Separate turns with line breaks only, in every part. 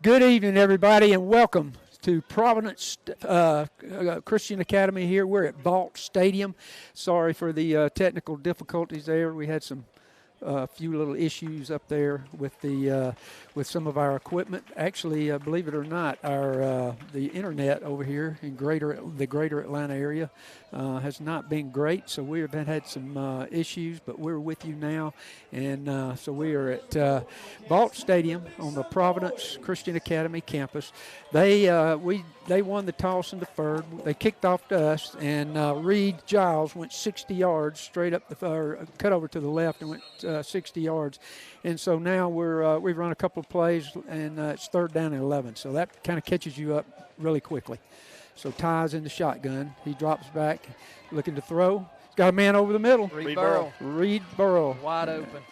Good evening, everybody, and welcome to Providence Christian Academy here. We're at Vault Stadium. Sorry for the technical difficulties there. We had some few little issues up there with with some of our equipment. Actually, believe it or not, our the internet over here in the greater Atlanta area has not been great. So we have had some issues, but we're with you now, and so we are at Vault Stadium on the Providence Christian Academy campus. They won the toss and deferred. They kicked off to us, and Reed Giles went 60 yards straight up cut over to the left and went 60 yards. And so now we've run a couple of plays, and it's 3rd down and 11. So that kind of catches you up really quickly. So Ty's in the shotgun. He drops back, looking to throw. He's got a man over the middle. Reed Burrow.
Wide open.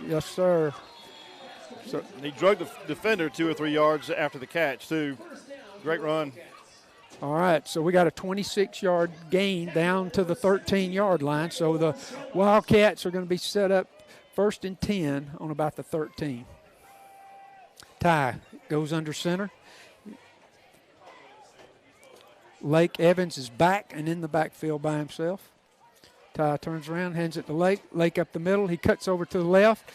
Yes, sir.
So he drug the defender 2 or 3 yards after the catch, too. Great run.
All right, so we got a 26-yard gain down to the 13-yard line. So the Wildcats are going to be set up 1st and 10 on about the 13. Ty goes under center. Lake Evans is back and in the backfield by himself. Ty turns around, hands it to Lake. Lake up the middle. He cuts over to the left,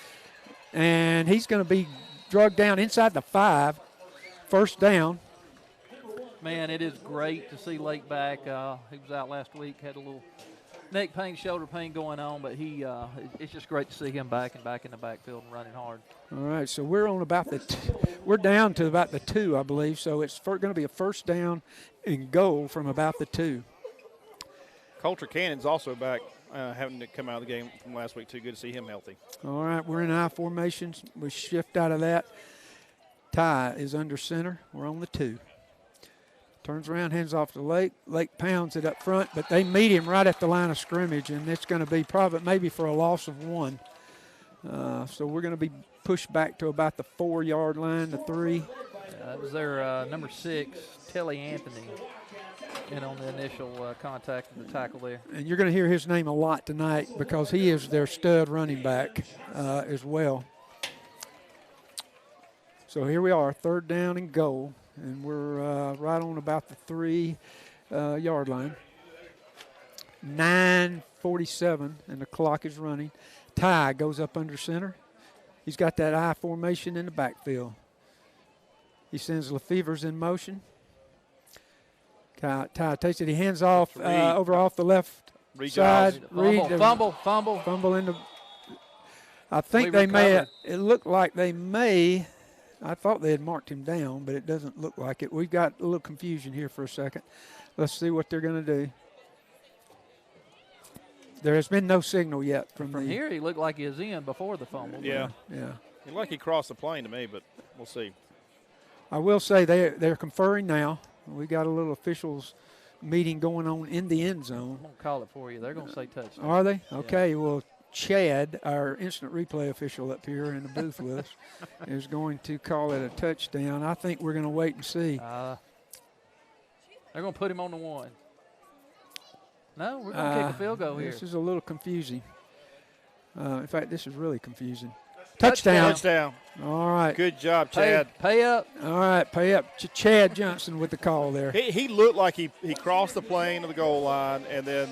and he's going to be drugged down inside the 5. 1st down.
Man, it is great to see Lake back. He was out last week, had a little neck pain, shoulder pain going on, but it's just great to see him back in the backfield and running hard.
All right, so we're on about we're down to about the 2, I believe. So it's going to be a 1st down and goal from about the 2.
Coulter Cannon's also back, having to come out of the game from last week, too. Good to see him healthy.
All right, we're in I formations. We shift out of that. Ty is under center. We're on the 2. Turns around, hands off to Lake. Lake pounds it up front, but they meet him right at the line of scrimmage, and it's going to be probably maybe for a loss of 1. So we're going to be pushed back to about the 4-yard line, the 3.
That was their number 6, Telly Anthony, in on the initial contact of the tackle there.
And you're going to hear his name a lot tonight because he is their stud running back as well. So here we are, 3rd down and goal. And we're right on about the 3-yard line. 9:47, and the clock is running. Ty goes up under center. He's got that I formation in the backfield. He sends Lefevre's in motion. Ty takes it. He hands off over off the left side. Fumble in the. I think they may. It looked like they may. I thought they had marked him down, but it doesn't look like it. We've got a little confusion here for a second. Let's see what they're going to do. There has been no signal yet from
here. He looked like he was in before the fumble.
Yeah.
Yeah.
It looked like he crossed the plane to me, but we'll see.
I will say they're conferring now. We got a little officials meeting going on in the end zone.
I'm going to call it for you. They're going to say touchdown.
Are they? Okay, yeah. Well, Chad, our instant replay official up here in the booth with us, is going to call it a touchdown. I think we're going to wait and see.
They're going to put him on the 1. No, we're going to kick a field goal here.
This is a little confusing. In fact, this is really confusing. Touchdown. All right.
Good job, Chad.
Pay up.
All right, pay up. Chad Johnson with the call there.
He looked like he crossed the plane to the goal line and then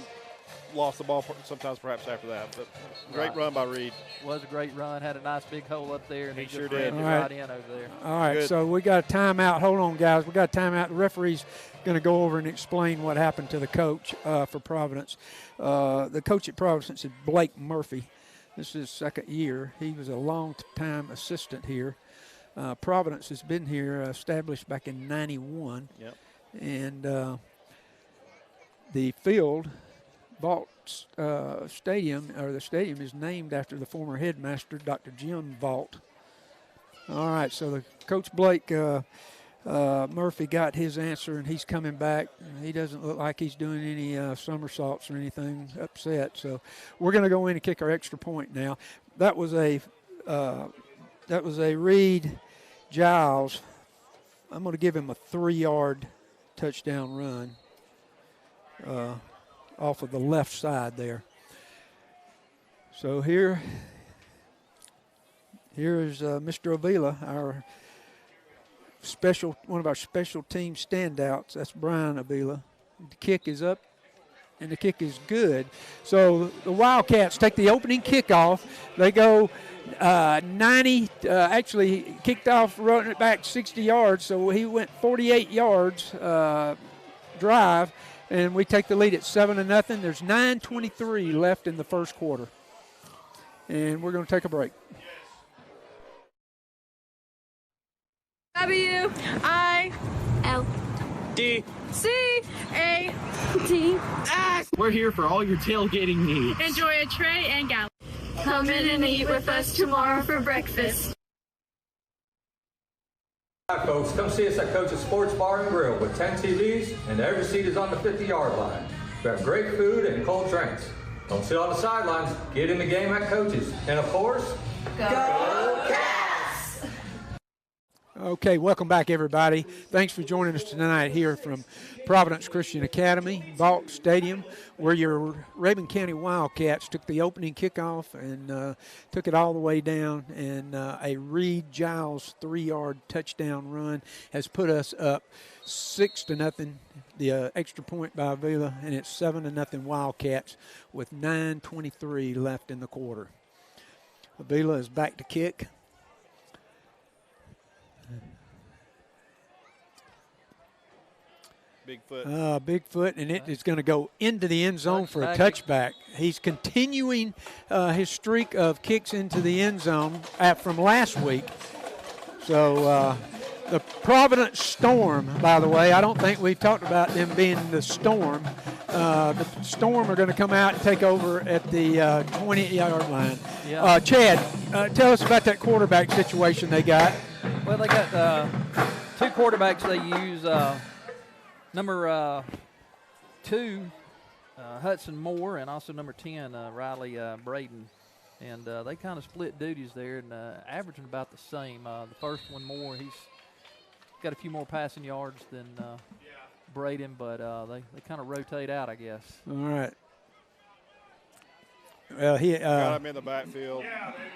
lost the ball sometimes perhaps after that. But great run by Reed.
Was a great run. Had a nice big hole up there. And
he
just
sure did.
Right in over there.
All right,
Good.
So we got a timeout. Hold on, guys. We got a timeout. The referee's going to go over and explain what happened to the coach for Providence. The coach at Providence is Blake Murphy. This is his 2nd year. He was a long-time assistant here. Providence has been here, established back in 91.
Yep.
And the field, Vault Stadium, or the stadium is named after the former headmaster, Dr. Jim Vault. All right, so the Coach Blake Murphy got his answer, and he's coming back. He doesn't look like he's doing any somersaults or anything upset. So we're going to go in and kick our extra point now. That was a Reed Giles. I'm going to give him a 3-yard touchdown run off of the left side there. So here is Mr. Avila, our one of our special team standouts. That's Brian Avila. The kick is up, and the kick is good. So the Wildcats take the opening kickoff. They go 90, actually kicked off, running it back 60 yards, so he went 48 yards drive, and we take the lead at 7-0. There's 9:23 left in the first quarter, and we're going to take a break.
W I L
D
C A T S.
We're here for all your tailgating needs.
Enjoy a tray and gallon. Come in and eat with us tomorrow for breakfast.
Hi folks, come see us at Coach's Sports Bar and Grill with 10 TVs and every seat is on the 50-yard line. We have great food and cold drinks. Don't sit on the sidelines, get in the game at Coach's. And of course,
Go Cats!
Okay, welcome back, everybody. Thanks for joining us tonight here from Providence Christian Academy, Vault Stadium, where your Rabun County Wildcats took the opening kickoff and took it all the way down, and a Reed Giles 3-yard touchdown run has put us up 6-0. The extra point by Avila, and it's 7-0 Wildcats with 9:23 left in the quarter. Avila is back to kick. Big foot, and it is going to go into the end zone for a touchback. He's continuing his streak of kicks into the end zone from last week. So the Providence Storm, by the way, I don't think we've talked about them being the Storm. The Storm are going to come out and take over at the 20-yard line.
Yeah.
Chad, tell us about that quarterback situation they got.
Well, they got two quarterbacks they use. Number 2, Hudson Moore, and also number 10, Riley Braden. And they kind of split duties there and averaging about the same. The first one, Moore, he's got a few more passing yards than Braden, but they kind of rotate out, I guess.
All right. Well, he
got him in the backfield,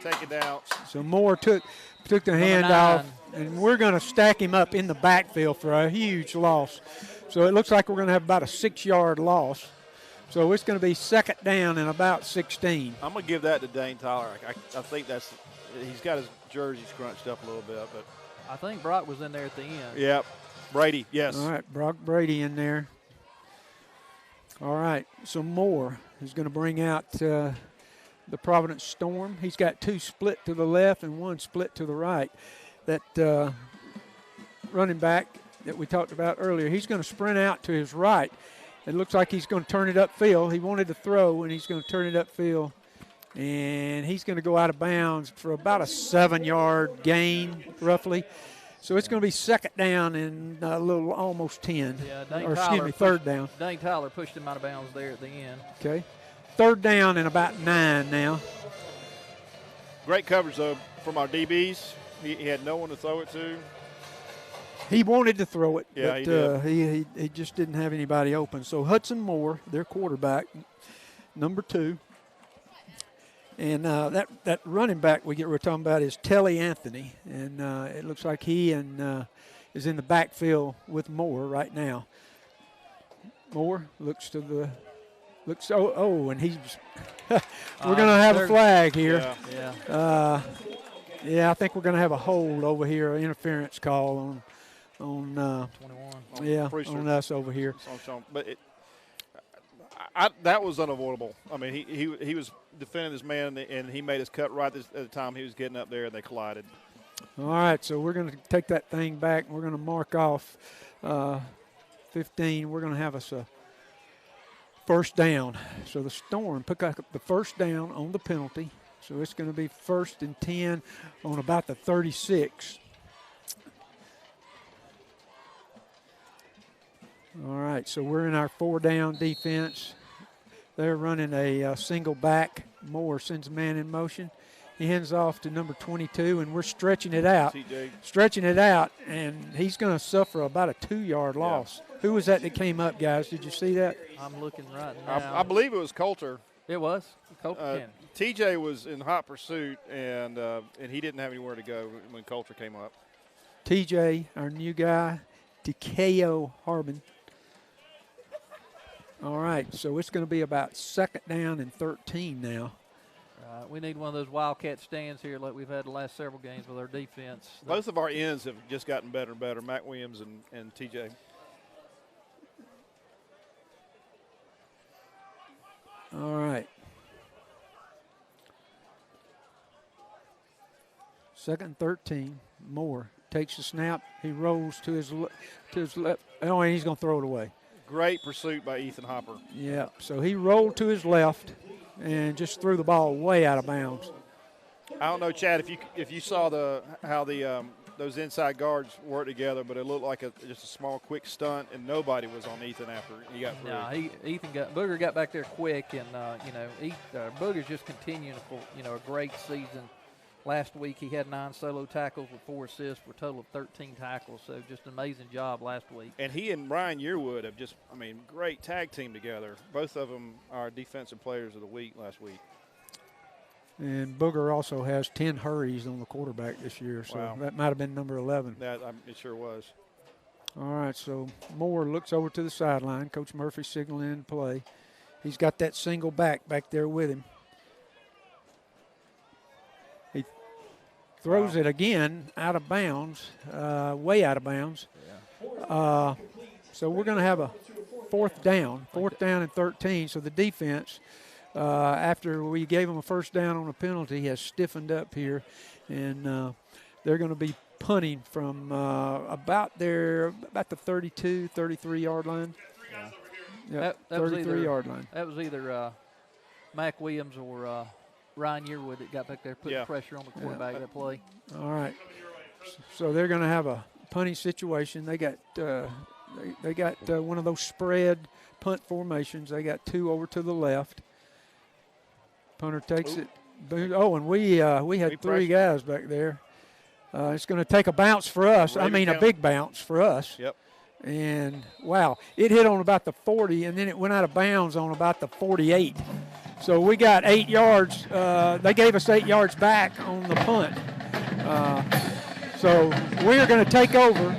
take it down.
So Moore took the handoff, and we're going to stack him up in the backfield for a huge loss. So it looks like we're going to have about a 6-yard loss. So it's going to be second down and about 16.
I'm going to give that to Dane Tyler. I think he's got his jersey scrunched up a little bit, but
I think Brock was in there at the end.
Yep. Brady, yes.
All right, Brock Brady in there. All right, so Moore is going to bring out the Providence Storm. He's got 2 split to the left and 1 split to the right. That running back that we talked about earlier, he's going to sprint out to his right. It looks like he's going to turn it upfield. He wanted to throw, and he's going to turn it upfield. And he's going to go out of bounds for about a 7-yard gain, roughly. So it's going to be second down and a little almost 10.
Yeah,
third down.
Dane Tyler pushed him out of bounds there at the end.
Okay. Third down and about 9 now.
Great coverage, though, from our DBs. He had no one to throw it to.
He wanted to throw it,
yeah,
but
he did.
He just didn't have anybody open. So Hudson Moore, their quarterback, number 2. And that running back we're talking about is Telly Anthony. And it looks like he is in the backfield with Moore right now. Moore looks to the – and he's – we're going to have a flag here.
Yeah.
Yeah, I think we're going to have a hold over here, an interference call on
21.
On us over here.
But that was unavoidable. I mean, he was defending his man, and he made his cut right at the time he was getting up there, and they collided.
All right, so we're going to take that thing back, and we're going to mark off 15. We're going to have us a first down. So the Storm pick up the first down on the penalty. So it's going to be 1st and 10 on about the 36. All right, so we're in our 4-down defense. They're running a single back. Moore sends a man in motion. He hands off to number 22, and we're stretching it out.
TJ.
Stretching it out, and he's going to suffer about a 2-yard loss. Who was that came up, guys? Did you see that?
I'm looking right now.
I believe it was Coulter.
It was. Coulter
TJ was in hot pursuit, and he didn't have anywhere to go when Coulter came up.
TJ, our new guy, Takeo Harbin. All right, so it's going to be about 2nd down and 13 now.
We need one of those Wildcat stands here like we've had the last several games with our defense.
Both of our ends have just gotten better and better, Mac Williams and TJ.
All right. 2nd and 13. Moore takes the snap. He rolls to his left. Oh, and he's going to throw it away.
Great pursuit by Ethan Hopper.
Yeah, so he rolled to his left and just threw the ball way out of bounds.
I don't know, Chad, if you saw how those inside guards worked together, but it looked like just a small, quick stunt, and nobody was on Ethan after he got through.
No, Booger got back there quick, and Booger's just continuing a great season. Last week he had 9 solo tackles with 4 assists for a total of 13 tackles, so just an amazing job last week.
And he and Ryan Yearwood have great tag team together. Both of them are defensive players of the week last week.
And Booger also has 10 hurries on the quarterback this year, so
wow.
That might have been number 11.
It sure was.
All right, so Moore looks over to the sideline. Coach Murphy signaling in play. He's got that single back there with him. He throws it again out of bounds, way out of bounds. Yeah. So we're going to have a 4th down and 13. So the defense, after we gave them a 1st down on a penalty, has stiffened up here, and they're going to be punting from about the 32, 33-yard line.
Yeah,
yep,
that
33-yard line.
That was either Mac Williams or Ryan Yearwood that got back there, put pressure on the quarterback that play.
All right, so they're going to have a punting situation. They got one of those spread punt formations. They got 2 over to the left. Punter takes it. Oh, and we had 3 guys back there. It's going to take a bounce for us. A big bounce for us.
Yep.
And, wow, it hit on about the 40, and then it went out of bounds on about the 48. So we got 8 yards. They gave us 8 yards back on the punt. So we're going to take over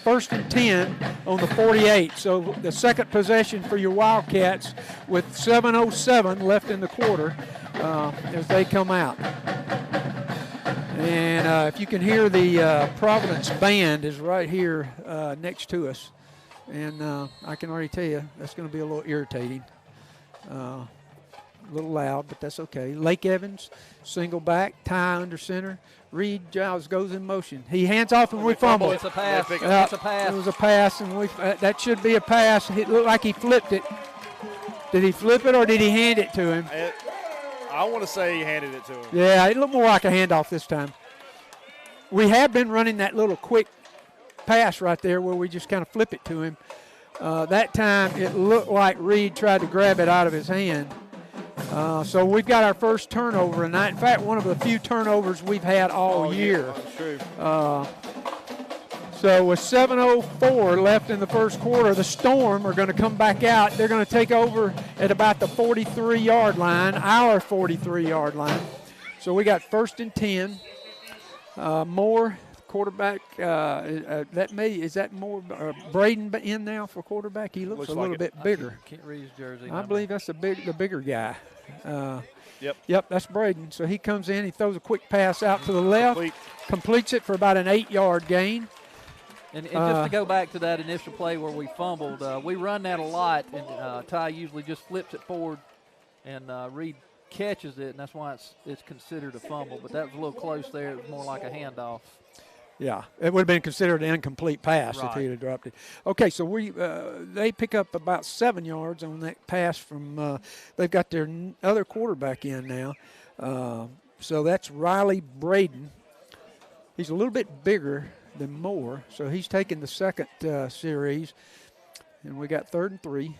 1st and 10 on the 48. So the second possession for your Wildcats with 7:07 left in the quarter as they come out. And if you can hear the Providence band is right here next to us. And I can already tell you that's going to be a little irritating. A little loud, but that's okay. Lake Evans, single back, tie under center. Reed Giles goes in motion. He hands off and we fumble.
It's a pass. It's a pass.
It was a pass, and that should be a pass. It looked like he flipped it. Did he flip it or did he hand it to him?
I want to say he handed it to him.
Yeah, it looked more like a handoff this time. We have been running that little quick pass right there where we just kind of flip it to him. That time it looked like Reed tried to grab it out of his hand. So we've got our first turnover tonight. In fact, one of the few turnovers we've had all year.
Yeah, that's true.
So with 7:04 left in the first quarter, the Storm are going to come back out. They're going to take over at about the 43-yard line, our 43-yard line. So we got 1st and 10. Moore, quarterback. Is that Moore? Braden in now for quarterback? He looks a little bit bigger.
Can't read his jersey.
I believe that's the bigger guy.
Yep,
that's Braden. So he comes in, he throws a quick pass out to the left, completes it for about an 8-yard gain.
And just to go back to that initial play where we fumbled, we run that a lot, and Ty usually just flips it forward, and Reed catches it, and that's why it's considered a fumble. But that was a little close there. It was more like a handoff.
Yeah, it would have been considered an incomplete pass
right.
if he had dropped it. Okay, so they pick up about 7 yards on that pass from they've got their other quarterback in now. So that's Riley Braden. He's a little bit bigger than Moore, so he's taking the second series. And we got 3rd and 3.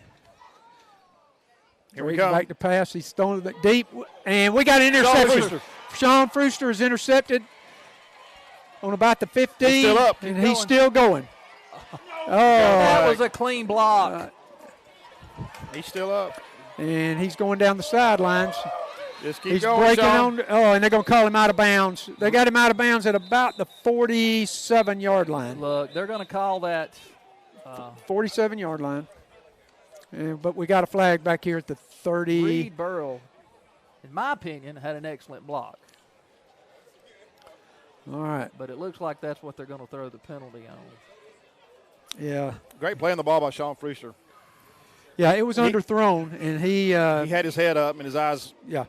Here we go.
Back to pass. He's throwing it deep, and we got an interception. Sean Frooster is intercepted on about the 15.
He's still up.
And he's still going.
That was a clean block.
He's still up.
And he's going down the sidelines.
Just keep
He's
going,
breaking
Sean.
on. Oh, and they're going to call him out of bounds. They got him out of bounds at about the 47-yard line.
Look, they're going to call that.
47-yard line. But we got a flag back here at the 30.
Reed Burrell, in my opinion, had an excellent block.
All right.
But it looks like that's what they're going to throw the penalty on.
Yeah.
Great play on the ball by Sean Freuster.
Yeah, it was underthrown, and he
He had his head up and his eyes
yeah.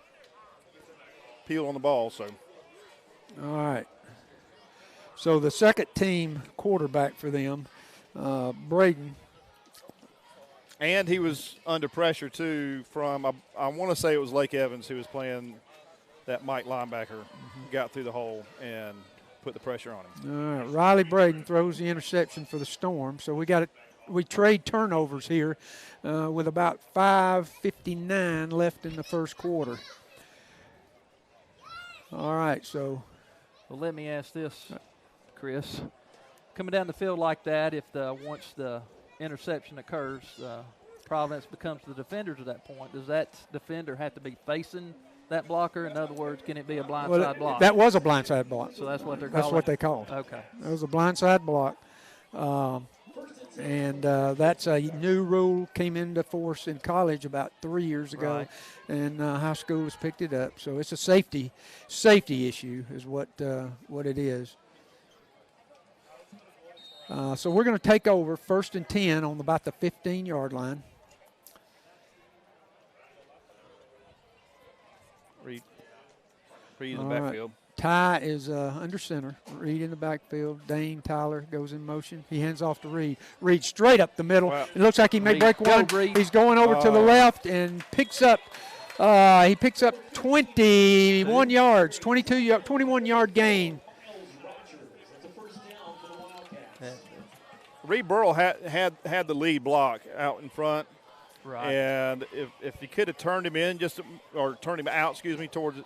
peeled on the ball. So
All right. So the second team quarterback for them, Braden.
And he was under pressure, too, from, I want to say it was Lake Evans who was playing that Mike linebacker, got through the hole and put the pressure on him.
All right. Riley Braden throws the interception for the Storm. So we trade turnovers here with about 5:59 left in the first quarter. All right, so.
Well, let me ask this, Chris. Coming down the field like that, once the interception occurs, Providence becomes the defenders at that point. Does that defender have to be facing that blocker? In other words, can it be a blindside block?
That was a blindside block.
So that's what they're calling.
That's what they called.
Okay.
It was a blindside block. And that's a new rule, came into force in college about 3 years ago,
Right.
and high school has picked it up. So it's a safety issue is what it is. So we're going to take over 1st and 10 on about the 15-yard line.
Reed in the
All right.
backfield.
Ty is under center. Reed in the backfield. Dane Tyler goes in motion. He hands off to Reed. Reed straight up the middle.
Wow.
It looks like he may
Reed,
break
go,
one.
Reed.
He's going over to the left and picks up. He picks up 21 yards, 21-yard gain.
Reed Burrell had the lead block out in front.
Right.
And if he could have turned him in turned him out, towards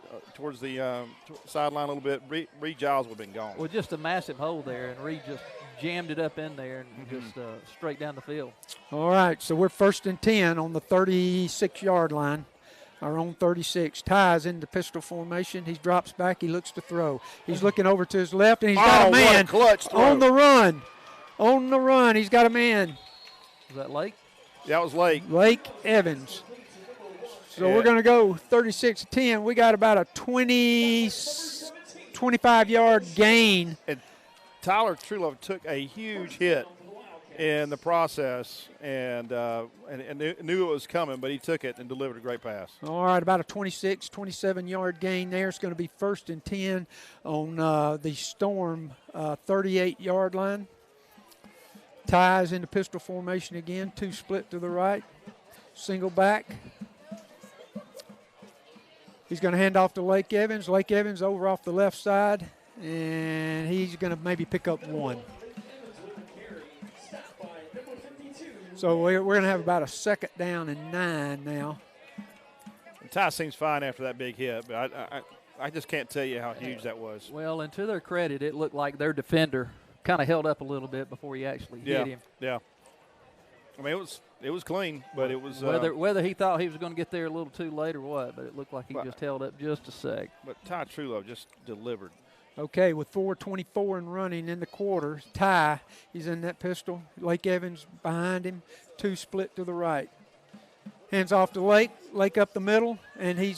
the sideline a little bit, Reed Giles would have been gone.
Well, just a massive hole there, and Reed just jammed it up in there and just straight down the field.
All right, so we're 1st and 10 on the 36-yard line. Our own 36. Ties into pistol formation. He drops back. He looks to throw. He's looking over to his left, and he's got a man
what a clutch throw.
on the run. On the run, he's got a man.
Was that Lake?
That was Lake.
Lake Evans. So
Yeah.
we're going to go 36-10. We got about a 25-yard gain.
And Tyler Trulove took a huge hit in the process and knew it was coming, but he took it and delivered a great pass.
All right, about a 27-yard gain there. It's going to be 1st and 10 on the Storm 38-yard line. Ties into pistol formation again. 2 split to the right. Single back. He's going to hand off to Lake Evans. Lake Evans over off the left side, and he's going to maybe pick up 1. So we're going to have about a 2nd down and 9 now.
And Ty seems fine after that big hit, but I just can't tell you how huge that was.
Well, and to their credit, it looked like their defender kind of held up a little bit before he actually hit him.
Yeah. I mean, it was clean, but it was
Whether he thought he was going to get there a little too late or what, but it looked like he just held up just a sec.
But Ty Trulove just delivered.
Okay, with 4:24 and running in the quarter, Ty, he's in that pistol. Lake Evans behind him, 2 split to the right. Hands off to Lake. Lake up the middle, and
He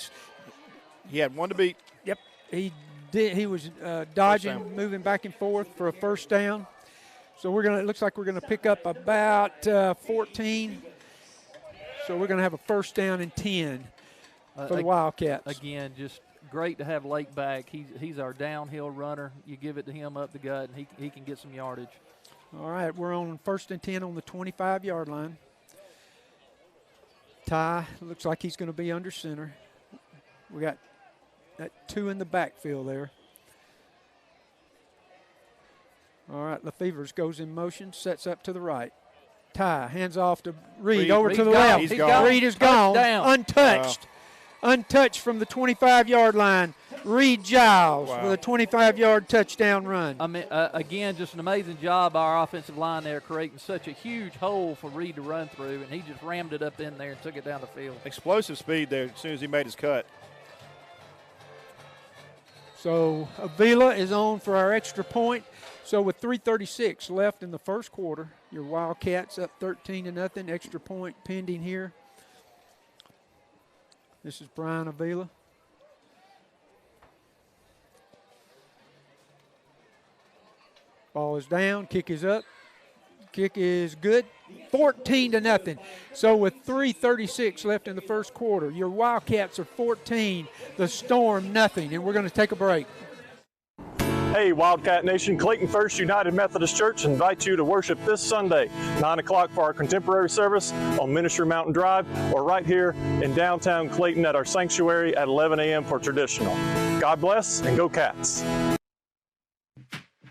had one to beat.
Yep, he did. He was dodging, moving back and forth for a 1st down. So it looks like we're gonna pick up about 14. So we're gonna have a 1st down and 10 for the Wildcats.
Again, just great to have Lake back. He's our downhill runner. You give it to him up the gut, and he can get some yardage.
All right, we're on 1st and 10 on the 25-yard line. Ty looks like he's going to be under center. We got that 2 in the backfield there. All right, Lefevers goes in motion, sets up to the right. Ty hands off to Reed over to the left.
He's gone.
Reed is gone,
Touchdown.
untouched. Untouched from the 25-yard line. Reed Giles with a 25-yard touchdown run.
I mean, again, just an amazing job by our offensive line there, creating such a huge hole for Reed to run through, and he just rammed it up in there and took it down the field.
Explosive speed there as soon as he made his cut.
So Avila is on for our extra point. So with 3:36 left in the first quarter, your Wildcats up 13-0. Extra point pending here. This is Brian Avila. Ball is down, kick is up. Kick is good, 14-0. So with 3:36 left in the first quarter, your Wildcats are 14, the Storm nothing, and we're going to take a break.
Hey, Wildcat Nation, Clayton First United Methodist Church invites you to worship this Sunday, 9 o'clock for our contemporary service on Ministry Mountain Drive, or right here in downtown Clayton at our sanctuary at 11 a.m. for traditional. God bless and go Cats.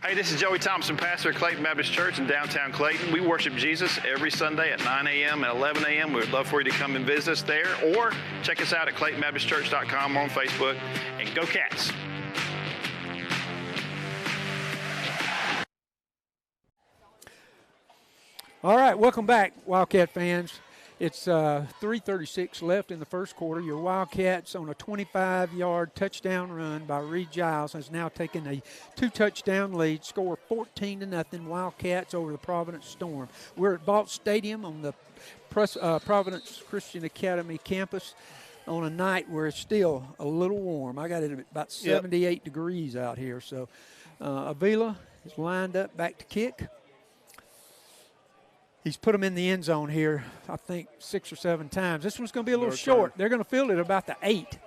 Hey, this is Joey Thompson, pastor at Clayton Baptist Church in downtown Clayton. We worship Jesus every Sunday at 9 a.m. and 11 a.m. We would love for you to come and visit us there, or check us out at ClaytonBaptistChurch.com on Facebook, and go Cats.
All right, welcome back, Wildcat fans. It's 3:36 left in the first quarter. Your Wildcats on a 25-yard touchdown run by Reed Giles has now taken a 2-touchdown lead, score 14-0 Wildcats over the Providence Storm. We're at Vault Stadium on the Providence Christian Academy campus on a night where it's still a little warm. I got it at about 78 degrees out here. So Avila is lined up back to kick. He's put them in the end zone here, I think, 6 or 7 times. This one's going to be a little short. They're going to field it about the 8.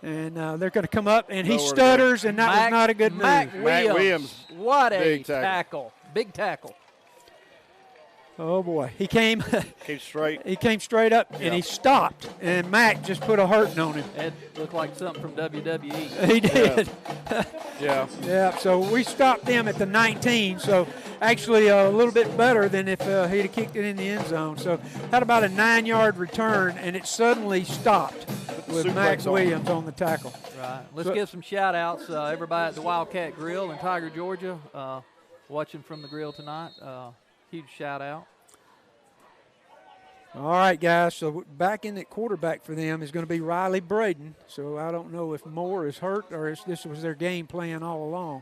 And they're going to come up, and he stutters, and that was not a good move.
Mac Williams. What a tackle. Big tackle.
Oh, boy. He came
straight.
He came straight up, and he stopped, and Mac just put a hurting on him.
It looked like something from WWE.
He did.
Yeah.
Yeah, so we stopped them at the 19, so actually a little bit better than if he'd have kicked it in the end zone. So had about a 9-yard return, and it suddenly stopped with Mac Williams on the tackle.
Right. Let's give some shout-outs. Everybody at the Wildcat Grill in Tiger, Georgia, watching from the grill tonight. Huge shout-out.
All right, guys, so back in at quarterback for them is going to be Riley Braden. So I don't know if Moore is hurt or if this was their game plan all along.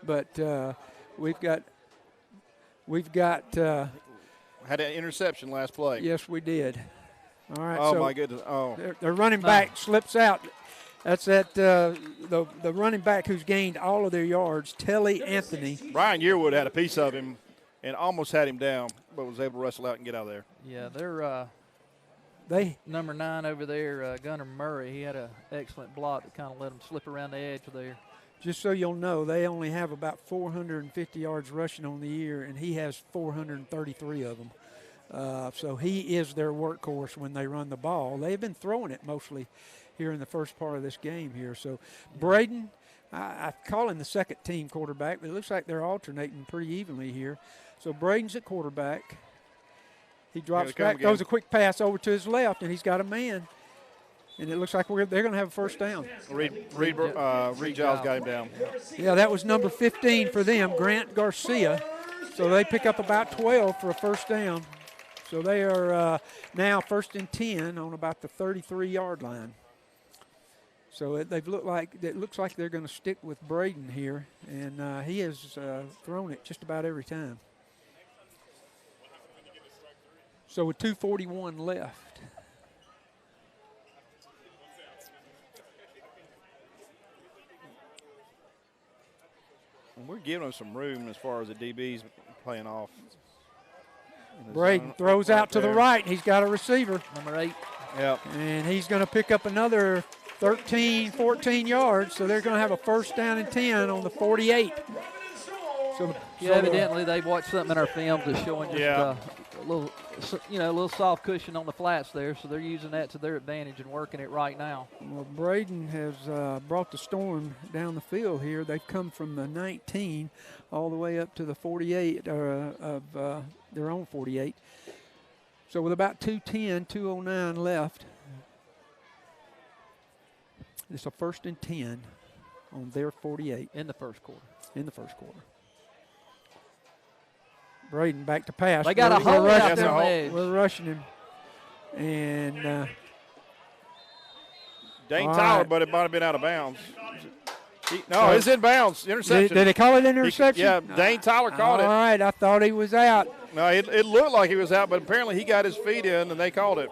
But we've got
had an interception last play.
Yes, we did. All right.
Oh,
so
my goodness. Oh.
Their running back slips out. That's the running back who's gained all of their yards, Telly Anthony.
Brian Yearwood had a piece of him and almost had him down, but was able to wrestle out and get out of there.
Yeah, they're number 9 over there, Gunnar Murray. He had an excellent block that kind of let him slip around the edge there.
Just so you'll know, they only have about 450 yards rushing on the year, and he has 433 of them. So he is their workhorse when they run the ball. They've been throwing it mostly here in the first part of this game here. So Braden, I call him the second-team quarterback, but it looks like they're alternating pretty evenly here. So Braden's at quarterback. He drops back, throws a quick pass over to his left, and he's got a man. And it looks like they're going to have a first down.
Reed Giles got him down.
Yeah, that was number 15 for them, Grant Garcia. So they pick up about 12 for a first down. So they are now 1st and 10 on about the 33-yard line. So it looks like they're going to stick with Braden here, and he has thrown it just about every time. So with 2:41 left.
And we're giving them some room as far as the DBs playing off.
Braden throws out to the right. He's got a receiver.
Number 8.
Yep.
And he's going to pick up another 13, 14 yards. So they're going to have a first down and 10 on the 48. So
evidently they've watched something in our film that's showing just a little soft cushion on the flats there. So they're using that to their advantage and working it right now.
Well, Braden has brought the Storm down the field here. They've come from the 19 all the way up to the 48 of their own 48. So with about 2:09 left, it's a 1st and 10 on their 48.
In the first quarter.
Braden back to pass.
They got a hold out there on the edge.
We're rushing him. And
Dane Tyler, but it might have been out of bounds. No, it's in bounds. Interception.
Did they call it interception?
Yeah, Dane Tyler called it.
All right, I thought he was out.
No, it looked like he was out, but apparently he got his feet in and they called it.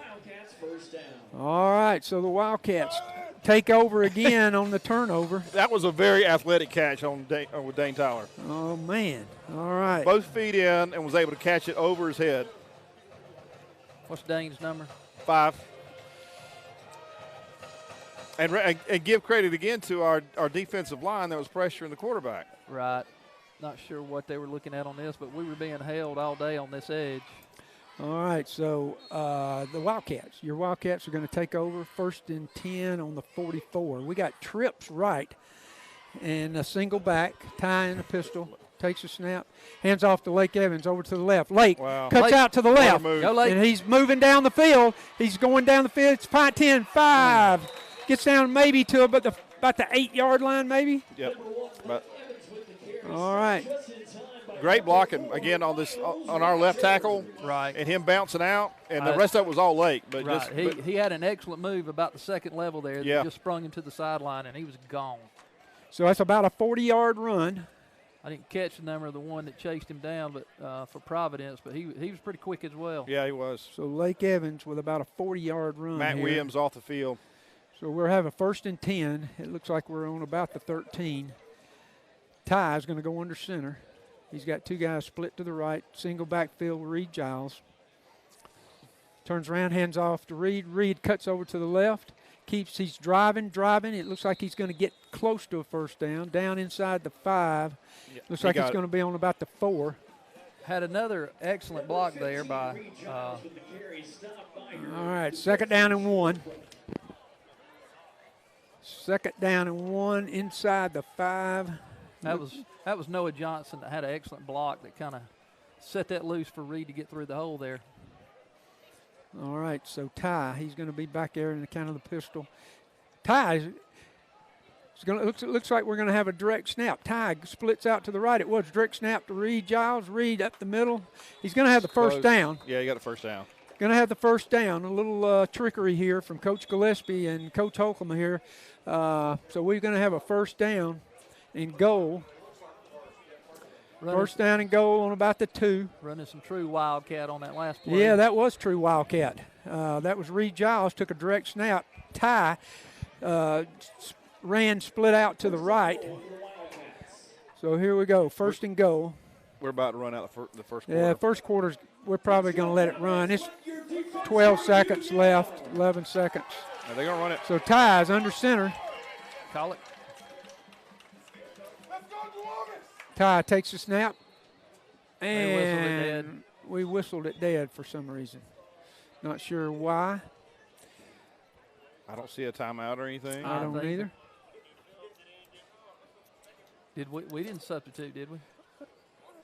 All right, so the Wildcats take over again on the turnover.
That was a very athletic catch with Dane Tyler.
Oh, man. All right.
Both feet in and was able to catch it over his head.
What's Dane's number?
5. And give credit again to our defensive line that was pressuring the quarterback.
Right. Not sure what they were looking at on this, but we were being held all day on this edge.
All right, so the Wildcats. Your Wildcats are going to take over 1st and 10 on the 44. We got trips right and a single back, tie in a pistol, takes a snap, hands off to Lake Evans over to the left. Lake cuts out to the left,
Go Lake.
and he's moving down the field. He's going down the field. It's 5. Gets down maybe to about the 8-yard line, maybe.
Yep.
All right.
Great blocking again on our left tackle,
right,
and him bouncing out, and the rest of it was all Lake. But
right. He had an excellent move about the second level there.
Yeah.
That just sprung him to the sideline, and he was gone.
So that's about a 40-yard run.
I didn't catch the number of the one that chased him down, but for Providence, but he was pretty quick as well.
Yeah, he was.
So Lake Evans with about a 40-yard run.
Matt
here.
Williams off the field.
So we're having 1st and 10. It looks like we're on about the 13. Ty is going to go under center. He's got 2 guys split to the right. Single backfield, Reed Giles. Turns around, hands off to Reed. Reed cuts over to the left. He's driving. It looks like he's going to get close to a first down. Down inside the 5.
Yeah,
looks like it's going to be on about the 4.
Had another excellent block there by.
All right, 2nd down and 1. 2nd down and 1 inside the 5.
That was Noah Johnson that had an excellent block that kind of set that loose for Reed to get through the hole there.
All right, so Ty, he's going to be back there in the kind of the pistol. Ty, looks like we're going to have a direct snap. Ty splits out to the right. It was direct snap to Reed Giles. Reed up the middle. He's going to have the first down.
Yeah, he got the first down.
Going to have the first down. A little trickery here from Coach Gillespie and Coach Holcomb here. So we're going to have a first down and goal. First down and goal on about the 2.
Running some true Wildcat on that last play.
Yeah, that was true Wildcat. That was Reed Giles, took a direct snap. Ty ran split out to the right. So here we go, 1st and goal.
We're about to run out the first quarter.
Yeah, first quarter's, we're probably going to let it run. It's 12 seconds left, 11 seconds.
Are they going to run it?
So Ty's under center.
Call it.
Ty takes the snap,
and
we whistled it dead for some reason. Not sure why.
I don't see a timeout or anything.
I don't either.
Did we didn't substitute, did we?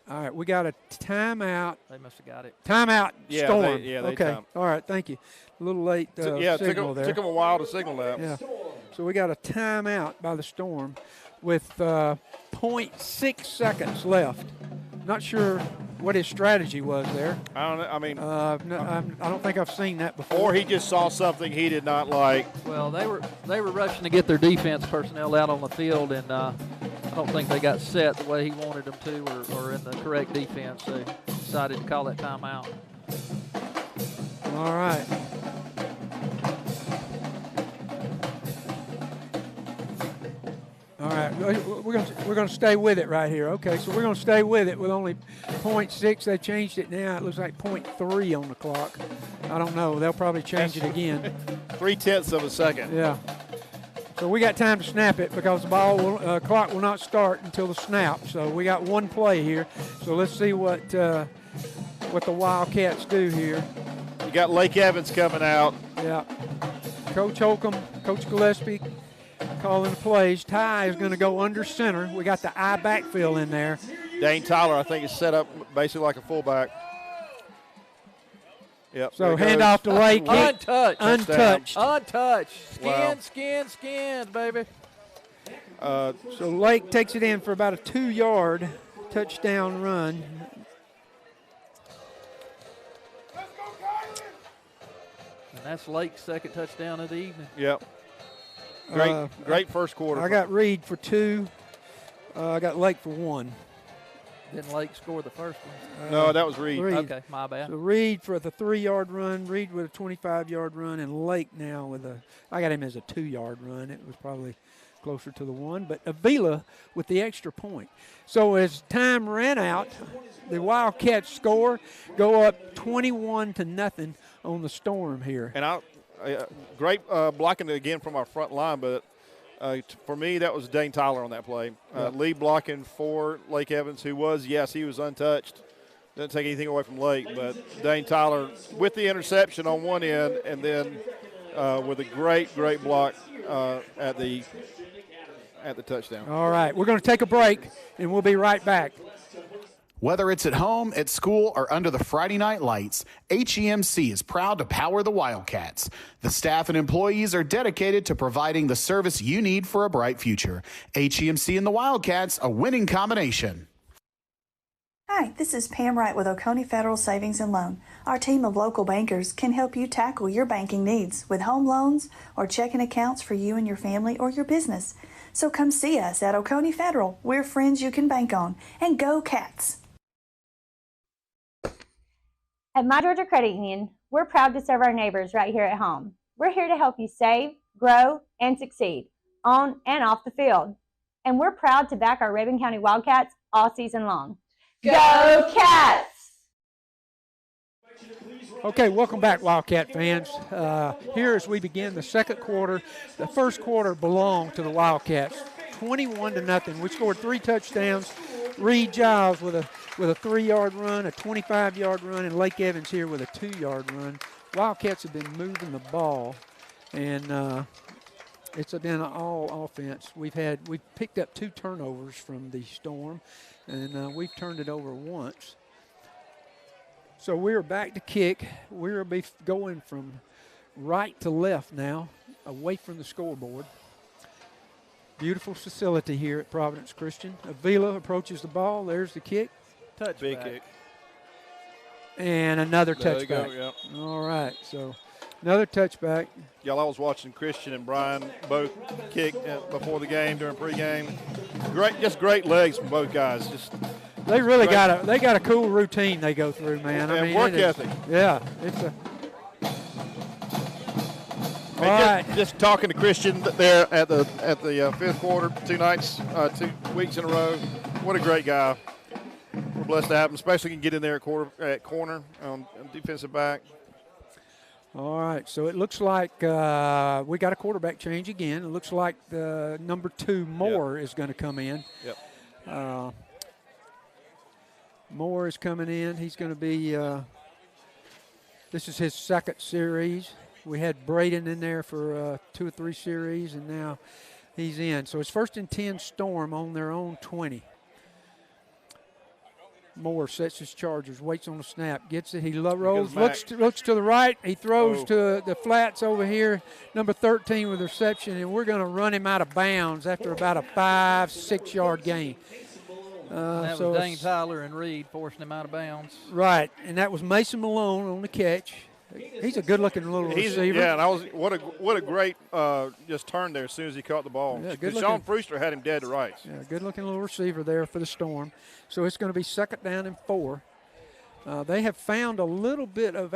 All right, we got a timeout.
They must have got it.
Timeout,
yeah,
Storm.
They
okay, all right, thank you. A little late signal there.
Took them a while to signal that.
Yeah, so we got a timeout by the Storm with 0.6 seconds left. Not sure what his strategy was there.
I don't know. I mean,
I don't think I've seen that before.
Or he just saw something he did not like.
Well, they were rushing to get their defense personnel out on the field, and I don't think they got set the way he wanted them to, or in the correct defense. So they decided to call that timeout.
All right. All right, we're going to stay with it right here. Okay, so we're going to stay with it with only 0.6. They changed it now. It looks like 0.3 on the clock. I don't know. They'll probably change it again.
0.3 of a second.
Yeah. So we got time to snap it because the clock will not start until the snap. So we got one play here. So let's see what the Wildcats do here.
You got Lake Evans coming out.
Yeah. Coach Holcomb, Coach Gillespie calling the plays. Ty is going to go under center. We got the I backfield in there.
Dane Tyler, I think, is set up basically like a fullback. Yep.
So handoff to Lake.
Untouched.
Wow.
Skins, baby.
So Lake takes it in for about a 2-yard touchdown run.
And that's Lake's second touchdown of the evening.
Yep. Great first quarter.
I got Reed for 2. I got Lake for 1.
Didn't Lake score the first one?
No, that was Reed.
Okay, my bad.
So Reed for the 3-yard run, Reed with a 25-yard run, and Lake now with I got him as a 2-yard run. It was probably closer to the 1, but Avila with the extra point. So as time ran out, the Wildcats go up 21-0 on the Storm here.
And great blocking again from our front line, but for me, that was Dane Tyler on that play. Lead blocking for Lake Evans, who was untouched. Doesn't take anything away from Lake, but Dane Tyler with the interception on one end, and then with a great block at the touchdown.
All right, we're going to take a break, and we'll be right back.
Whether it's at home, at school, or under the Friday night lights, HEMC is proud to power the Wildcats. The staff and employees are dedicated to providing the service you need for a bright future. HEMC and the Wildcats, a winning combination.
Hi, this is Pam Wright with Oconee Federal Savings and Loan. Our team of local bankers can help you tackle your banking needs with home loans or checking accounts for you and your family or your business. So come see us at Oconee Federal. We're friends you can bank on. And go Cats!
At My Georgia Credit Union, we're proud to serve our neighbors right here at home. We're here to help you save, grow, and succeed on and off the field. And we're proud to back our Rabun County Wildcats all season long. Go Cats!
Okay, welcome back, Wildcat fans. Here as we begin the second quarter, the first quarter belonged to the Wildcats, 21-0. We scored 3 touchdowns. Reed Giles with a 3-yard run, a 25-yard run, and Lake Evans here with a 2-yard run. Wildcats have been moving the ball, and it's been all offense. We've picked up 2 turnovers from the Storm, and we've turned it over once. So we're back to kick. We'll be going from right to left now, away from the scoreboard. Beautiful facility here at Providence Christian. Avila approaches the ball. There's the kick.
Touchback.
Big kick.
And another
There you
touchback.
go, yep.
All right, so another touchback.
Y'all, I was watching Christian and Brian both kick before the game, during pregame. Great legs from both guys.
They really got a cool routine they go through, man.
And work ethic.
Yeah, it's a. All right.
Just talking to Christian there at the fifth quarter, 2 nights, 2 weeks in a row. What a great guy. We're blessed to have him, especially can get in there at corner on defensive back.
All right, so it looks like we got a quarterback change again. It looks like the number 2 Moore is going to come in.
Yep.
Moore is coming in. He's going to be. This is his second series. We had Braden in there for 2 or 3 series, and now he's in. So it's 1st and 10 Storm on their own 20. Moore sets his chargers, waits on the snap, gets it. He rolls, looks to the right. He throws to the flats over here. Number 13 with reception, and we're going to run him out of bounds after about a 5-6 yard gain.
That was Dane Tyler and Reed forcing him out of bounds.
Right, and that was Mason Malone on the catch. He's a good-looking little receiver.
Yeah, and what a great just turn there as soon as he caught the ball.
Yeah,
Sean Brewster had him dead to rights.
Yeah, good-looking little receiver there for the Storm. So it's going to be 2nd down and 4. They have found a little bit of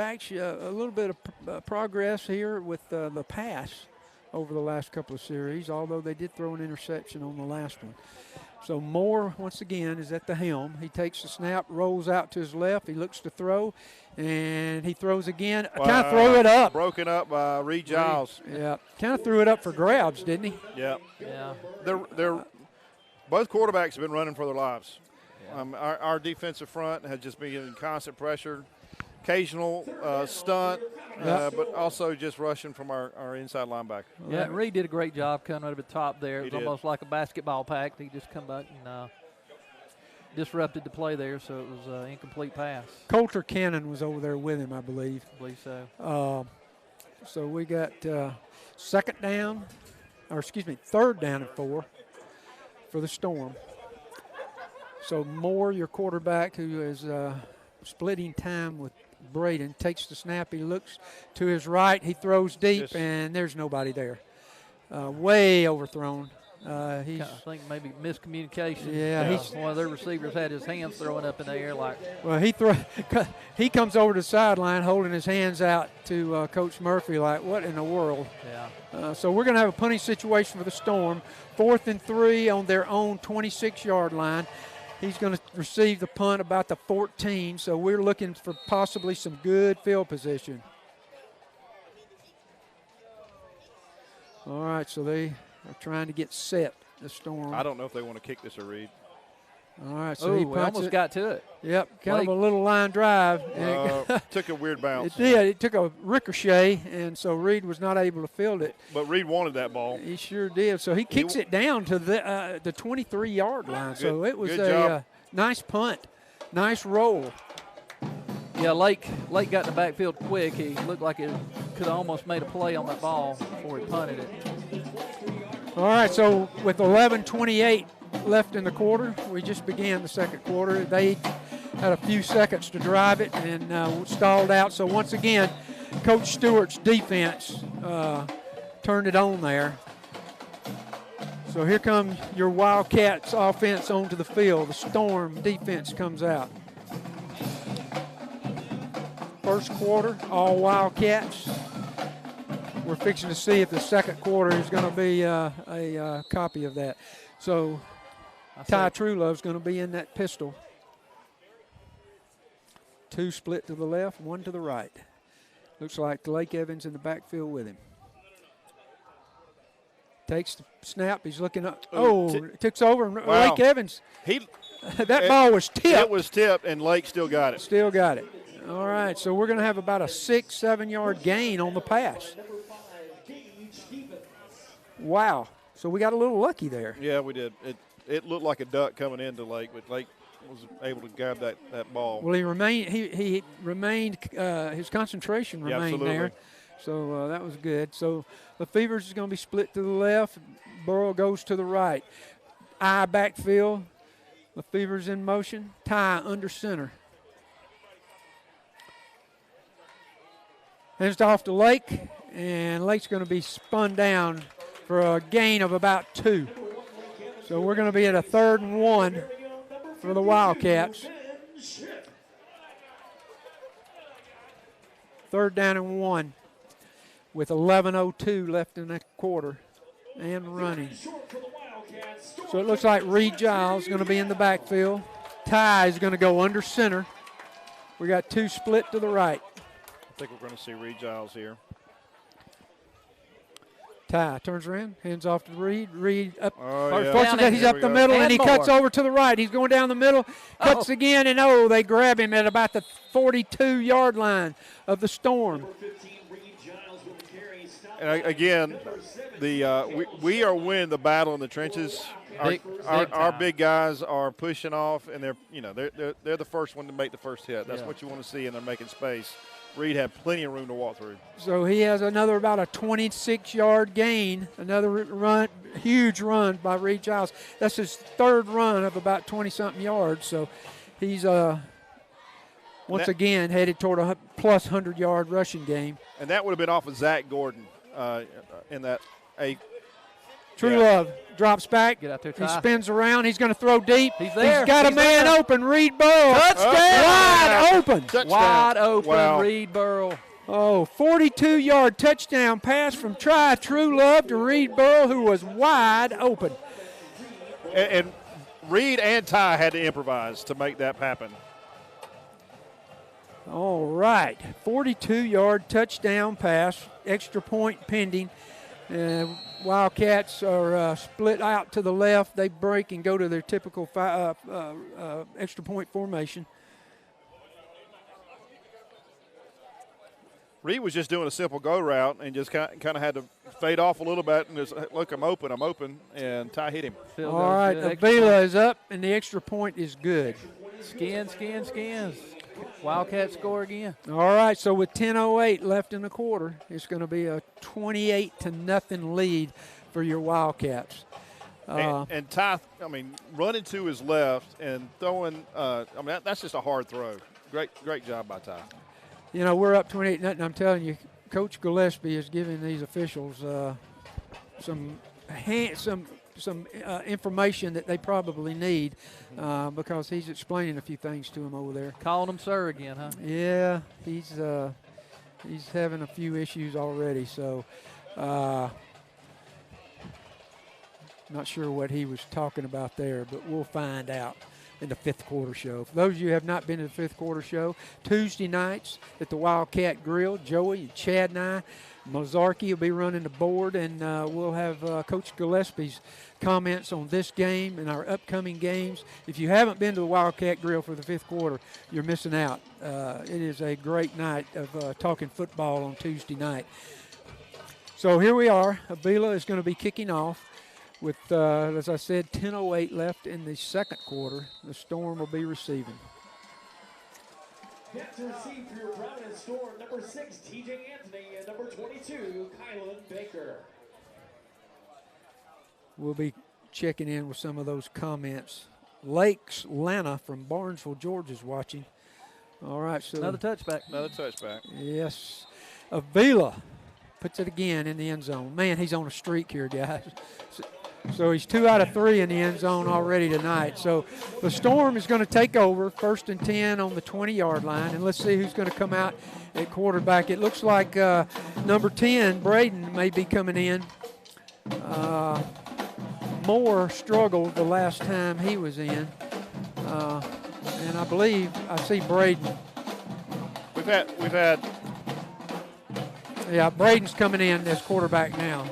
progress here with the pass over the last couple of series, although they did throw an interception on the last one. So Moore, once again, is at the helm. He takes the snap, rolls out to his left. He looks to throw, and he throws again. Kind of threw it up.
Broken up by Reed Giles.
Yeah, kind of threw it up for grabs, didn't he?
Yeah.
Yeah.
Both quarterbacks have been running for their lives. Yeah. Our defensive front has just been getting constant pressure, occasional stunt, but also just rushing from our inside linebacker.
Yeah, Reed did a great job coming over the top there. It was
did.
almost like a basketball pack. He just come back and disrupted the play there, so it was an incomplete pass.
Coulter Cannon was over there with him, I believe.
I believe so.
So we got 3rd down and 4 for the Storm. So Moore, your quarterback, who is splitting time with Braden, takes the snap. He looks to his right. He throws deep, and there's nobody there. way overthrown.
I think maybe miscommunication.
Yeah,
one of their receivers had his hands throwing up in the air like.
Well, he comes over to the sideline holding his hands out to Coach Murphy like, what in the world?
Yeah.
So we're going to have a punting situation for the Storm. 4th and 3 on their own 26-yard line. He's going to receive the punt about the 14, so we're looking for possibly some good field position. All right, so they are trying to get set, the Storm.
I don't know if they want to kick this or Reed.
All right, so he
we almost got to it.
Yep, kind of a little line drive.
Took a weird bounce.
It did. It took a ricochet, and so Reed was not able to field it.
But Reed wanted that ball.
He sure did. So he kicks it down to the 23-yard line. So it was
a
nice punt, nice roll.
Yeah, Lake got in the backfield quick. He looked like he could have almost made a play on that ball before he punted it.
All right, so with 11:28 left in the quarter, we just began the second quarter. They had a few seconds to drive it and stalled out. So once again, Coach Stewart's defense turned it on there. So here comes your Wildcats offense onto the field. The Storm defense comes out. First quarter, all Wildcats. We're fixing to see if the second quarter is going to be a copy of that. So Ty Truelove's going to be in that pistol. 2 split to the left, 1 to the right. Looks like Lake Evans in the backfield with him. Takes the snap. He's looking up. Ticks over. And
wow.
Lake Evans. That ball was tipped.
It was tipped, and Lake still got it.
Still got it. All right, so we're going to have about a 6-7 yard gain on the pass. Wow. So we got a little lucky there.
Yeah, we did. It looked like a duck coming into Lake, but Lake was able to grab that ball.
Well, he remained his concentration remained there. So that was good. So the Fevers is going to be split to the left. Burrow goes to the right. I backfield. The Fevers in motion. Ty under center. Hands off to Lake, and Lake's going to be spun down for a gain of about 2. So we're going to be at a 3rd and 1 for the Wildcats. 3rd down and 1 with 11:02 left in the quarter and running. So it looks like Reed Giles is going to be in the backfield. Ty is going to go under center. We got 2 split to the right.
I think we're going to see Reed Giles here.
Ty turns around, hands off to Reed. Reed up. He's up the middle, and he cuts over to the right. He's going down the middle, cuts again, and they grab him at about the 42-yard line of the Storm.
And again, we are winning the battle in the trenches. Our big guys are pushing off, and they're the first one to make the first hit. That's what you want to see, and they're making space. Reed had plenty of room to walk through.
So he has another about a 26-yard gain, another run, huge run by Reed Giles. That's his 3rd run of about 20-something yards. So he's once again headed toward a plus 100-yard rushing game.
And that would have been off of Zach Gordon in that.
Love drops back.
Get out there,
Ty. He spins around. He's going to throw deep.
He's there.
He's got a man open. Reed Burrow.
Touchdown.
Wide open.
Touchdown.
Wide open.
Wow.
Reed Burrow.
42-yard touchdown pass from Ty Truelove to Reed Burrow, who was wide open.
And Reed and Ty had to improvise to make that happen.
All right. 42-yard touchdown pass. Extra point pending. Wildcats are split out to the left. They break and go to their typical extra point formation.
Reed was just doing a simple go route and just kind of had to fade off a little bit and just, look, I'm open, and Ty hit him.
All right, Avila is up, and the extra point is good.
Skins. Wildcats score again.
All right, so with 10:08 left in the quarter, it's going to be a 28-0 lead for your Wildcats.
And Ty, running to his left and throwing, that's just a hard throw. Great job by Ty.
We're up 28-0. I'm telling you, Coach Gillespie is giving these officials information that they probably need because he's explaining a few things to them over there.
Calling him sir again, huh?
Yeah, he's having a few issues already, so not sure what he was talking about there, but we'll find out in the fifth quarter show. For those of you who have not been to the fifth quarter show, Tuesday nights at the Wildcat Grill, Joey and Chad and I, Mazzarchi will be running the board, and we'll have Coach Gillespie's comments on this game and our upcoming games. If you haven't been to the Wildcat Grill for the fifth quarter, you're missing out. It is a great night of talking football on Tuesday night. So here we are. Avila is going to be kicking off with, as I said, 10:08 left in the second quarter. The Storm will be receiving.
Get to receive for your Providence Storm, number 6, TJ Anthony, and number 22, Kylan Baker.
We'll be checking in with some of those comments. Lakes Lana from Barnesville, Georgia is watching. All right, so
another touchback.
Yes. Avila puts it again in the end zone. Man, he's on a streak here, guys. So he's 2 out of 3 in the end zone already tonight. So the Storm is going to take over, 1st and 10 on the 20-yard line, and let's see who's going to come out at quarterback. It looks like number 10, Braden, may be coming in. Moore struggled the last time he was in, and I believe I see Braden.
We've had.
Yeah, Braden's coming in as quarterback now.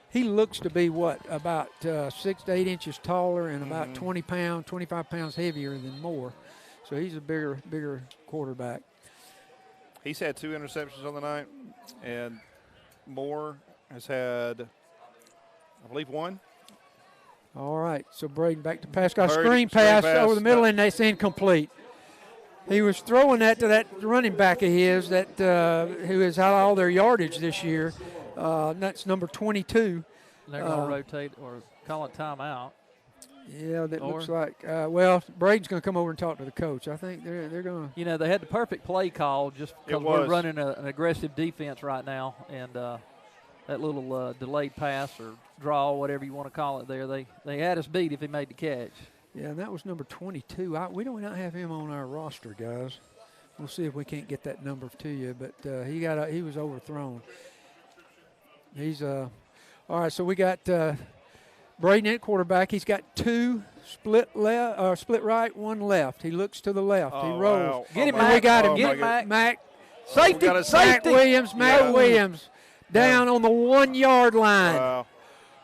He looks to be, about 6 to 8 inches taller and about 25 pounds heavier than Moore. So he's a bigger quarterback.
He's had 2 interceptions on the night, and Moore has had, I believe, 1.
All right, so Braden back to pass. Got a screen pass over the middle, and that's incomplete. He was throwing that to that running back of his that who has had all their yardage this year. That's number 22.
They're going to rotate or call it timeout.
Yeah, that looks like. Braden's going to come over and talk to the coach. I think they're going to.
You know, they had the perfect play call just because we're running an aggressive defense right now, and that little delayed pass or draw, whatever you want to call it there, they had us beat if he made the catch.
Yeah, and that was number 22. We don't not have him on our roster, guys. We'll see if we can't get that number to you, but he was overthrown. He's all right. So we got Braden at quarterback. He's got 2 split right, 1 left. He looks to the left. He rolls.
Wow.
Get him, Mac. We got him. Get him, Mac. Safety. Mac Williams down on the 1-yard line.
Wow.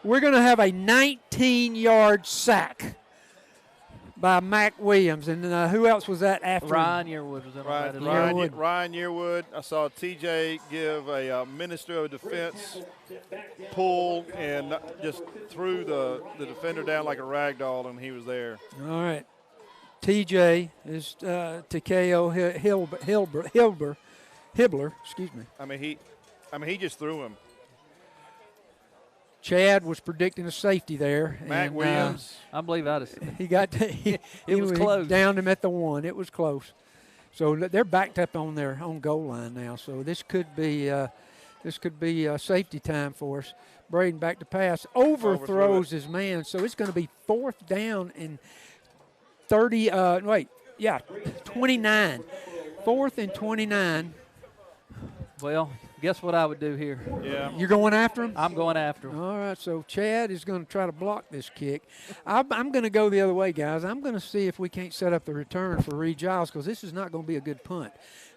We're going to have a 19-yard sack by Mac Williams. And who else was that after
Ryan Yearwood was in
Ryan Yearwood. I saw TJ give a Minister of Defense pull and just threw the defender down like a rag doll, and he was there.
All right. TJ is Takeo Hibbler, excuse me.
I mean, he just threw him.
Chad was predicting a safety there.
Mac Williams.
I believe that is.
He got he
was close.
Downed him at the 1. It was close. So they're backed up on their own goal line now. So this could be safety time for us. Braden back to pass. Overthrows his man. So it's going to be 4th down and 29. 4th and 29.
Well, guess what I would do here?
Yeah.
You're going after him?
I'm going after him.
All right, so Chad is going to try to block this kick. I'm going to go the other way, guys. I'm going to see if we can't set up the return for Reed Giles because this is not going to be a good punt.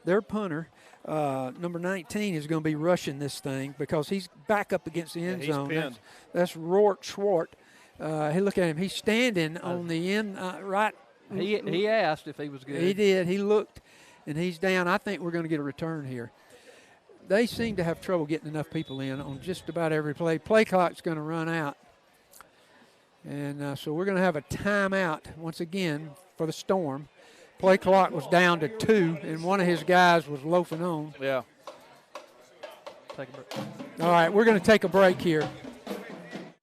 Their punter, number 19, is going to be rushing this thing because he's back up against the end zone.
Pinned.
That's Rourke Schwartz. Hey, look at him. He's standing on the end right.
He asked if he was good.
He did. He looked, and he's down. I think we're going to get a return here. They seem to have trouble getting enough people in on just about every play. Play clock's going to run out. And so we're going to have a timeout once again for the Storm. Play clock was down to 2, and one of his guys was loafing on.
Yeah.
Take a break.
All right, we're going to take a break here.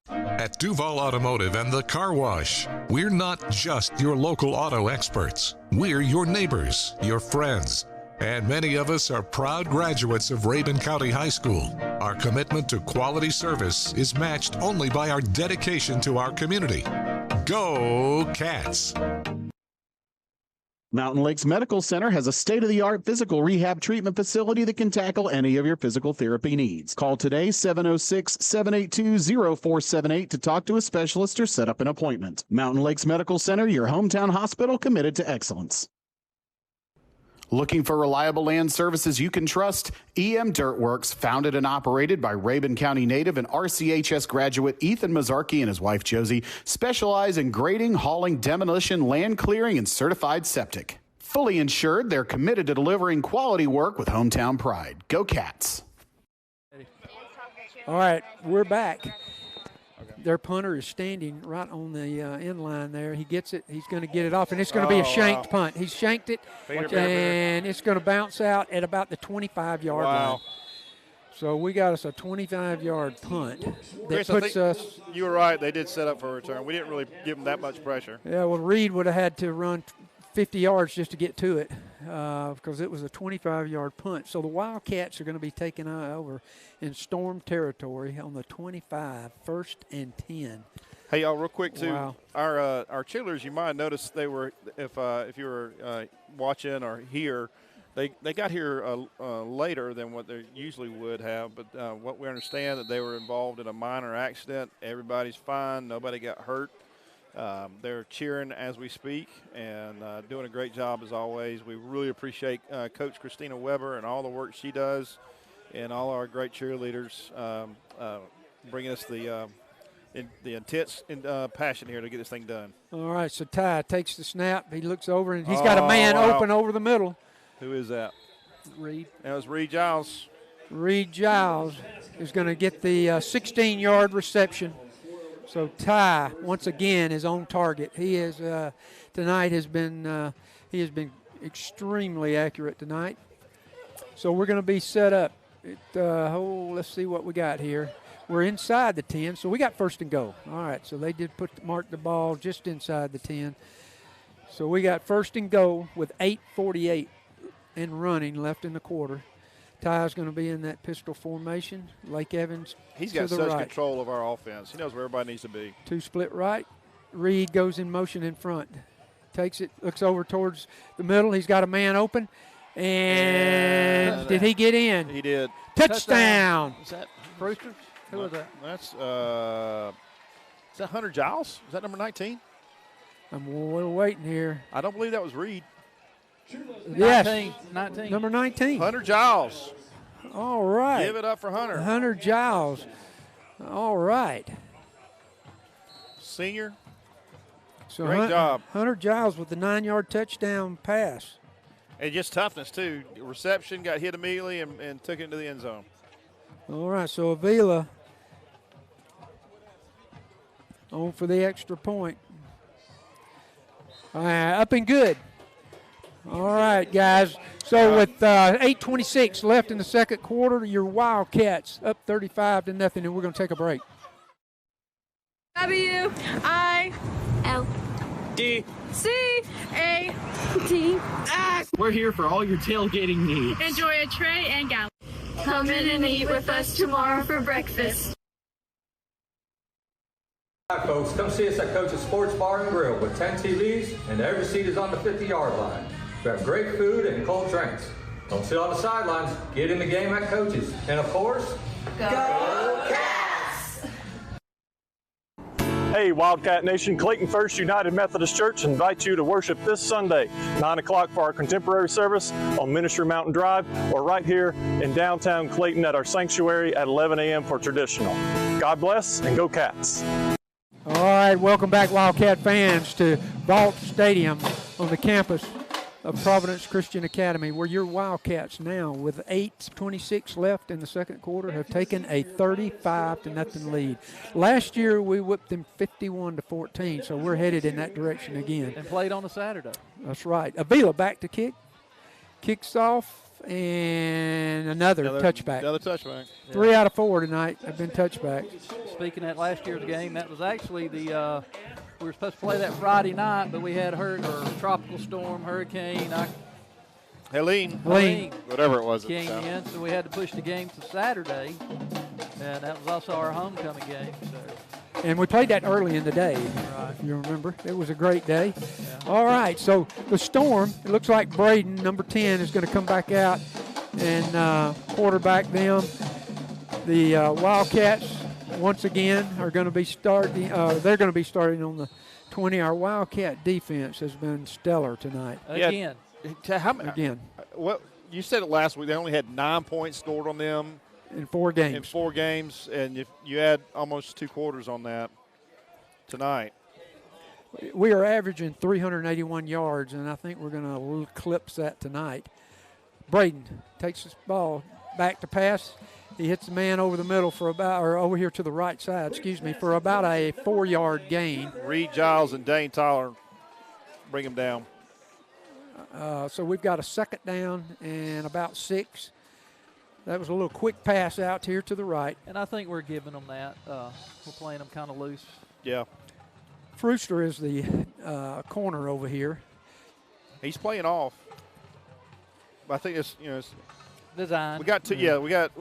At Duval Automotive and the Car Wash, we're not just your local auto experts. We're your neighbors, your friends. And many of us are proud graduates of Rabun County High School. Our commitment to quality service is matched only by our dedication to our community. Go Cats!
Mountain Lakes Medical Center has a state-of-the-art physical rehab treatment facility that can tackle any of your physical therapy needs. Call today 706-782-0478 to talk to a specialist or set up an appointment. Mountain Lakes Medical Center, your hometown hospital committed to excellence. Looking for reliable land services you can trust? EM Dirtworks, founded and operated by Rabun County native and RCHS graduate Ethan Mazzarki and his wife Josie, specialize in grading, hauling, demolition, land clearing, and certified septic. Fully insured, they're committed to delivering quality work with hometown pride. Go Cats!
All right, we're back. Their punter is standing right on the end line there. He gets it. He's going to get it off, and it's going to be a shanked punt. He's shanked it, and it's going to bounce out at about the 25-yard line. So we got us a 25-yard punt.
Chris,
puts us.
You were right. They did set up for a return. We didn't really give them that much pressure.
Yeah, well, Reed would have had to run 50 yards just to get to it because it was a 25-yard punt. So the Wildcats are going to be taking over in Storm territory on the 25, 1st and 10.
Hey, y'all, real quick, too.
Wow.
Our cheerleaders, you might have noticed they were, if you were watching or here, they got here later than what they usually would have. But what we understand that they were involved in a minor accident. Everybody's fine. Nobody got hurt. They're cheering as we speak and doing a great job as always. We really appreciate Coach Christina Weber and all the work she does and all our great cheerleaders bringing us the intense passion here to get this thing done.
All right, so Ty takes the snap. He looks over, and he's got a man open over the middle.
Who is that?
Reed.
That was Reed Giles.
Reed Giles is going to get the 16-yard reception. So Ty once again is on target. He is tonight has been extremely accurate tonight. So we're going to be set up. Let's see what we got here. We're inside the 10, so we got 1st and goal. All right, so they did mark the ball just inside the 10. So we got 1st and goal with 8:48 and running left in the quarter. Ty's going to be in that pistol formation. Lake Evans
He's got
to the
such
right.
control of our offense. He knows where everybody needs to be.
2 split right. Reed goes in motion in front. Takes it, looks over towards the middle. He's got a man open. And did he get in?
He did.
Touchdown.
Is that Brewster? Who was that?
That's is that Hunter Giles? Is that number 19?
I'm waiting here.
I don't believe that was Reed.
Yes.
19.
Number 19.
Hunter Giles.
All right.
Give it up for Hunter.
Hunter Giles. All right.
Senior.
So
Great job.
Hunter Giles with the 9-yard touchdown pass.
And just toughness, too. Reception, got hit immediately and took it into the end zone.
All right, so Avila on for the extra point. Up and good. All right, guys. So with 8:26 left in the second quarter, your Wildcats up 35-0, and we're going to take a break.
W-I-L-D-C-A-T-S. We're here for all your tailgating needs.
Enjoy a tray and gallon. Come in and eat with us tomorrow for breakfast.
Hi, folks. Come see us at Coach's Sports Bar and Grill with 10 TVs, and every seat is on the 50-yard line. We have great food and cold drinks. Don't sit on the sidelines. Get in the game at Coach's. And, of course,
Go Cats!
Hey, Wildcat Nation, Clayton First United Methodist Church invites you to worship this Sunday, 9 o'clock for our contemporary service on Ministry Mountain Drive, or right here in downtown Clayton at our sanctuary at 11 a.m. for traditional. God bless, and go Cats.
All right, welcome back, Wildcat fans, to Vault Stadium on the campus of Providence Christian Academy, where your Wildcats now, with 8:26 left in the second quarter, have taken a 35-0 lead. Last year, we whipped them 51-14, so we're headed in that direction again.
And played on a Saturday.
That's right. Avila back to kick. Kicks off, and another touchback.
Another touchback.
3 out of 4 tonight have been touchbacks.
Speaking at last year's game, that was actually the we were supposed to play that Friday night, but we had tropical storm, hurricane.
Helene. Whatever it was at the
came
time.
in, so we had to push the game to Saturday, and that was also our homecoming game. So.
And we played that early in the day,
Right.
if you remember. It was a great day. Yeah. All right, so the Storm, it looks like Braden, number 10, is going to come back out and quarterback them. The Wildcats, once again, are going to be starting. They're going to be starting on the 20. Our Wildcat defense has been stellar tonight.
Again.
Again.
What you said it last week. They only had 9 points scored on them
in 4 games.
And if you add almost 2 quarters on that tonight.
We are averaging 381 yards, and I think we're going to eclipse that tonight. Braden takes this ball back to pass. He hits the man over the middle for about, or over here to the right side, for about a 4-yard gain.
Reed Giles and Dane Tyler bring him down.
So we've got a second down and about 6. That was a little quick pass out here to the right.
And I think we're giving them that. We're playing them kind of loose.
Yeah.
Frooster is the corner over here.
He's playing off. But I think it's
design.
We got 2. Yeah, we got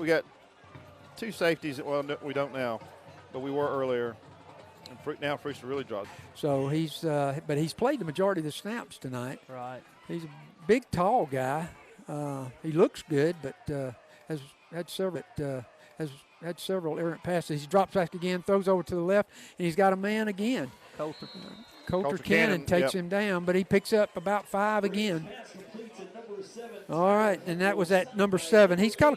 2 safeties. Well, no, we don't now, but we were earlier. And now Frooster really dropped.
So but he's played the majority of the snaps tonight.
Right.
He's a big, tall guy. He looks good, but has had several errant passes. He drops back again, throws over to the left, and he's got a man again. Coulter Cannon takes him down, but he picks up about 5 again. All right, and that was at number 7. He's got